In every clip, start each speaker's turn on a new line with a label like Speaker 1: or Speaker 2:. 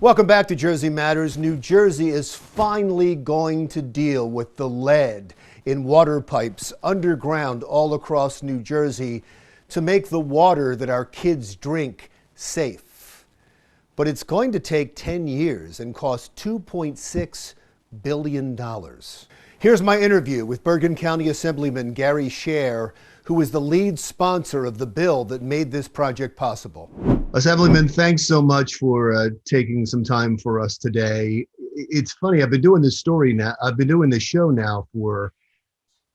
Speaker 1: Welcome back to Jersey Matters. New Jersey is finally going to deal with the lead in water pipes underground all across New Jersey to make the water that our kids drink safe. But it's going to take 10 years and cost $2.6 billion. Here's my interview with Bergen County Assemblyman Gary Schaer, who is the lead sponsor of the bill that made this project possible. Assemblyman, thanks so much for taking some time for us today. It's funny, I've been doing this show now for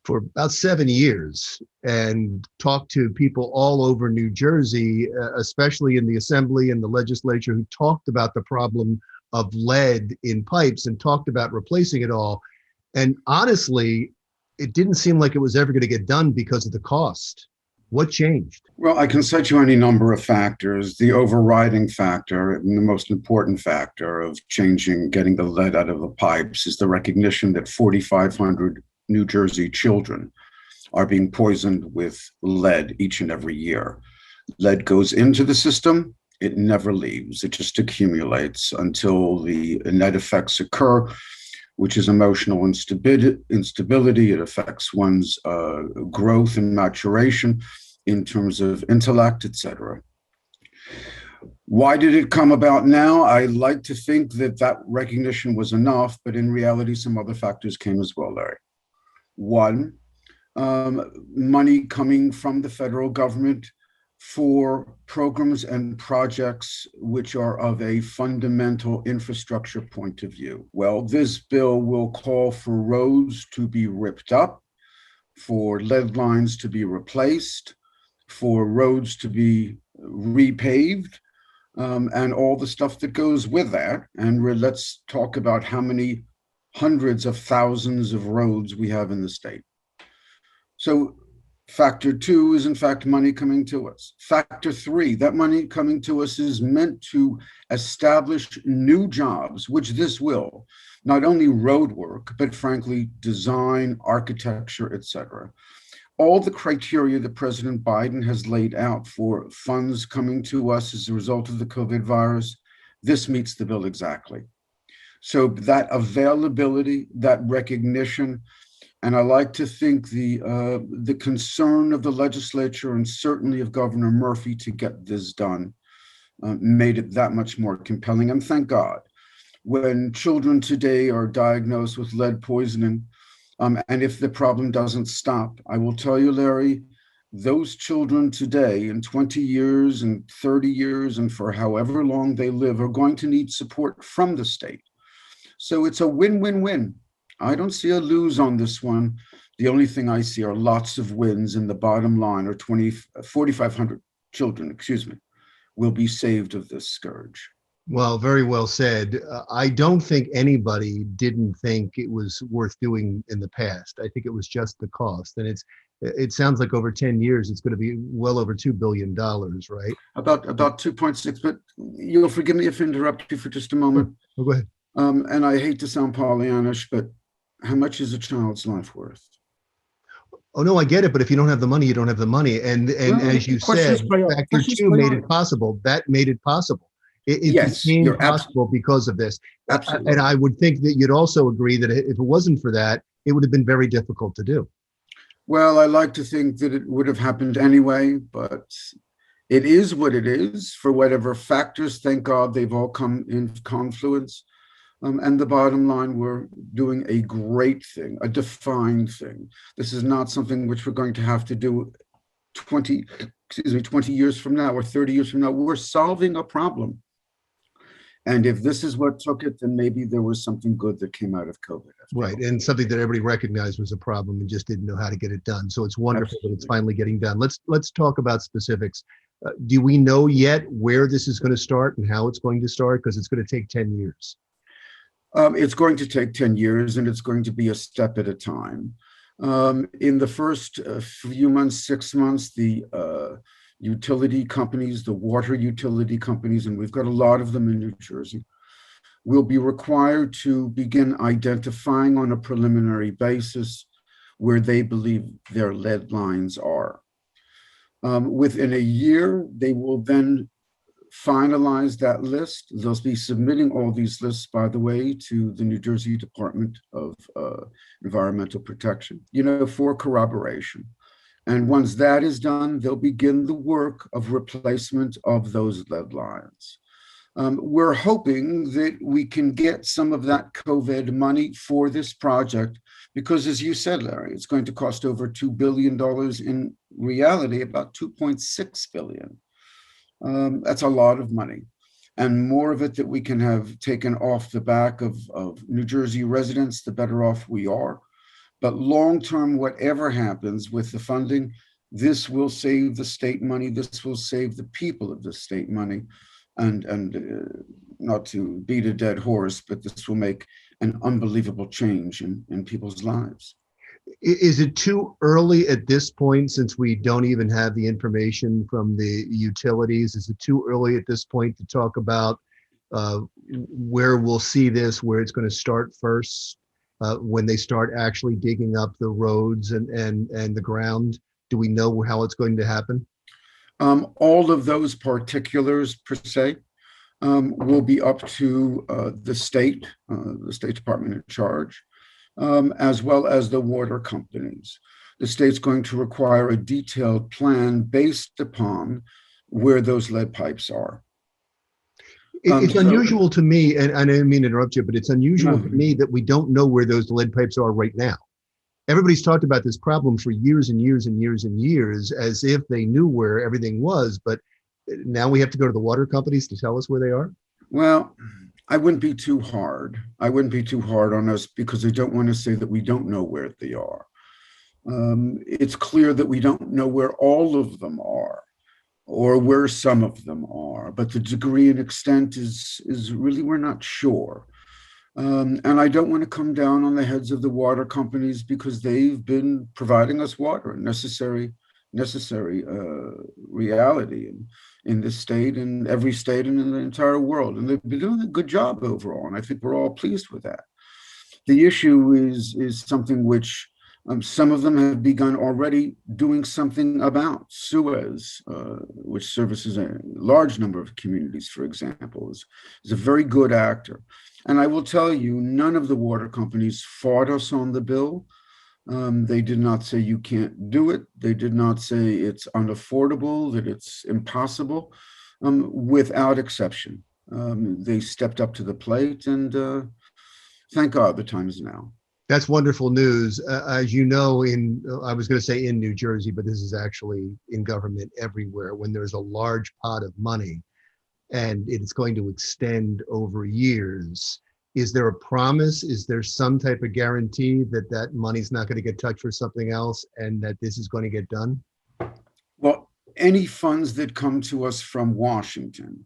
Speaker 1: about 7 years and talked to people all over New Jersey, especially in the Assembly and the legislature, who talked about the problem of lead in pipes and talked about replacing it all. And honestly, it didn't seem like it was ever going to get done because of the cost. What changed?
Speaker 2: Well, I can cite you any number of factors. The overriding factor and the most important factor of getting the lead out of the pipes is the recognition that 4,500 New Jersey children are being poisoned with lead each and every year. Lead goes into the system, it never leaves. It just accumulates until the net effects occur, which is emotional instability. It affects one's growth and maturation in terms of intellect, etc. Why did it come about now? I like to think that recognition was enough, but in reality, some other factors came as well, Larry. One, money coming from the federal government for programs and projects which are of a fundamental infrastructure point of view. Well, this bill will call for roads to be ripped up, for lead lines to be replaced, for roads to be repaved, and all the stuff that goes with that. And let's talk about how many hundreds of thousands of roads we have in the state. So factor two is in fact money coming to us. Factor three, that money coming to us is meant to establish new jobs, which this will, not only road work, but frankly, design, architecture, etc. All the criteria that President Biden has laid out for funds coming to us as a result of the COVID virus, this meets the bill exactly. So that availability, that recognition, and I like to think the concern of the legislature and certainly of Governor Murphy to get this done made it that much more compelling. And thank God, when children today are diagnosed with lead poisoning, and if the problem doesn't stop, I will tell you, Larry, those children today in 20 years and 30 years and for however long they live are going to need support from the state. So it's a win-win-win. I don't see a lose on this one. The only thing I see are lots of wins, and the bottom line are 4,500 children, will be saved of this scourge.
Speaker 1: Well, very well said. I don't think anybody didn't think it was worth doing in the past. I think it was just the cost. And it sounds like over 10 years, it's going to be well over $2 billion, right?
Speaker 2: About 2.6, but you'll forgive me if I interrupt you for just a moment.
Speaker 1: Oh, go ahead.
Speaker 2: And I hate to sound Pollyannish, but how much is a child's life worth?
Speaker 1: Oh, no, I get it. But if you don't have the money, you don't have the money. And as you said, factor two made it possible. That made it possible. It became possible because of this.
Speaker 2: Absolutely.
Speaker 1: And I would think that you'd also agree that if it wasn't for that, it would have been very difficult to do.
Speaker 2: Well, I like to think that it would have happened anyway, but it is what it is for whatever factors. Thank God they've all come in confluence. And the bottom line, we're doing a great thing, a defined thing. This is not something which we're going to have to do 20 years from now or 30 years from now. We're solving a problem. And if this is what took it, then maybe there was something good that came out of COVID.
Speaker 1: Right, and something that everybody recognized was a problem and just didn't know how to get it done. So it's wonderful that it's finally getting done. Let's talk about specifics. Do we know yet where this is going to start and how it's going to start? Because it's going to take 10 years.
Speaker 2: It's going to take 10 years, and it's going to be a step at a time. In the first few months, 6 months, the utility companies, the water utility companies, and we've got a lot of them in New Jersey, will be required to begin identifying on a preliminary basis where they believe their lead lines are. Within a year, they will then finalize that list. They'll be submitting all these lists, by the way, to the New Jersey Department of Environmental Protection, for corroboration. And once that is done, they'll begin the work of replacement of those lead lines. We're hoping that we can get some of that COVID money for this project because, as you said, Larry, it's going to cost over $2 billion. In reality, about $2.6 billion. That's a lot of money, and more of it that we can have taken off the back of New Jersey residents, the better off we are. But long-term, whatever happens with the funding, this will save the state money. This will save the people of the state money. And not to beat a dead horse, but this will make an unbelievable change in people's lives.
Speaker 1: Is it too early at this point, since we don't even have the information from the utilities? Is it too early at this point to talk about where we'll see this, where it's going to start first, when they start actually digging up the roads and the ground? Do we know how it's going to happen?
Speaker 2: All of those particulars, per se, will be up to the state department in charge, as well as the water companies. The state's going to require a detailed plan based upon where those lead pipes are.
Speaker 1: It's unusual to me, and I didn't mean to interrupt you, but it's unusual to me that we don't know where those lead pipes are right now. Everybody's talked about this problem for years and years and years and years, as if they knew where everything was, but now we have to go to the water companies to tell us where they are?
Speaker 2: Well, I wouldn't be too hard. I wouldn't be too hard on us because I don't want to say that we don't know where they are. It's clear that we don't know where all of them are or where some of them are, but the degree and extent is really, we're not sure. And I don't want to come down on the heads of the water companies because they've been providing us water, necessary reality in this state and every state and in the entire world. And they've been doing a good job overall. And I think we're all pleased with that. The issue is something which some of them have begun already doing something about. Suez, which services a large number of communities, for example, is a very good actor. And I will tell you, none of the water companies fought us on the bill. They did not say you can't do it. They did not say it's unaffordable, that it's impossible, without exception. They stepped up to the plate, and thank God the time is now.
Speaker 1: That's wonderful news. As you know, I was going to say in New Jersey, but this is actually in government everywhere. When there's a large pot of money and it's going to extend over years, is there a promise? Is there some type of guarantee that that money's not going to get touched for something else and that this is going to get done?
Speaker 2: Well, any funds that come to us from Washington,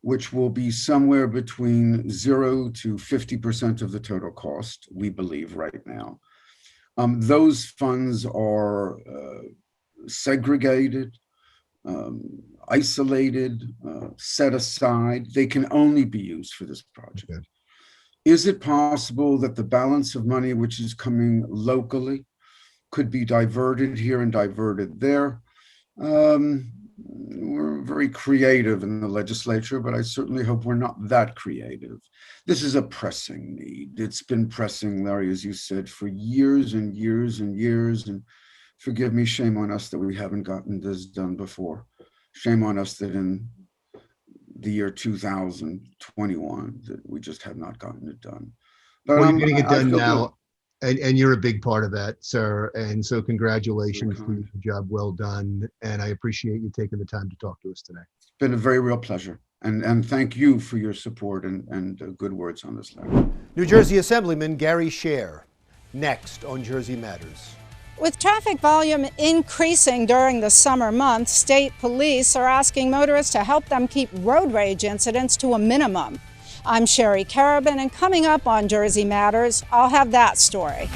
Speaker 2: which will be somewhere between 0 to 50% of the total cost, we believe right now. Those funds are segregated, isolated, set aside. They can only be used for this project. Okay. Is it possible that the balance of money which is coming locally could be diverted here and diverted there? We're very creative in the legislature, but I certainly hope we're not that creative. This is a pressing need. It's been pressing, Larry, as you said, for years and years and years. And forgive me, shame on us that we haven't gotten this done before. Shame on us that in the year 2021 that we just have not gotten it done. But
Speaker 1: well, you're getting it done now. And you're a big part of that, sir. And so congratulations for your job well done. And I appreciate you taking the time to talk to us today.
Speaker 2: It's been a very real pleasure. And thank you for your support and good words on this letter.
Speaker 1: New Jersey Assemblyman Gary Schaer, next on Jersey Matters.
Speaker 3: With traffic volume increasing during the summer months, state police are asking motorists to help them keep road rage incidents to a minimum. I'm Sherry Carabin, and coming up on Jersey Matters, I'll have that story.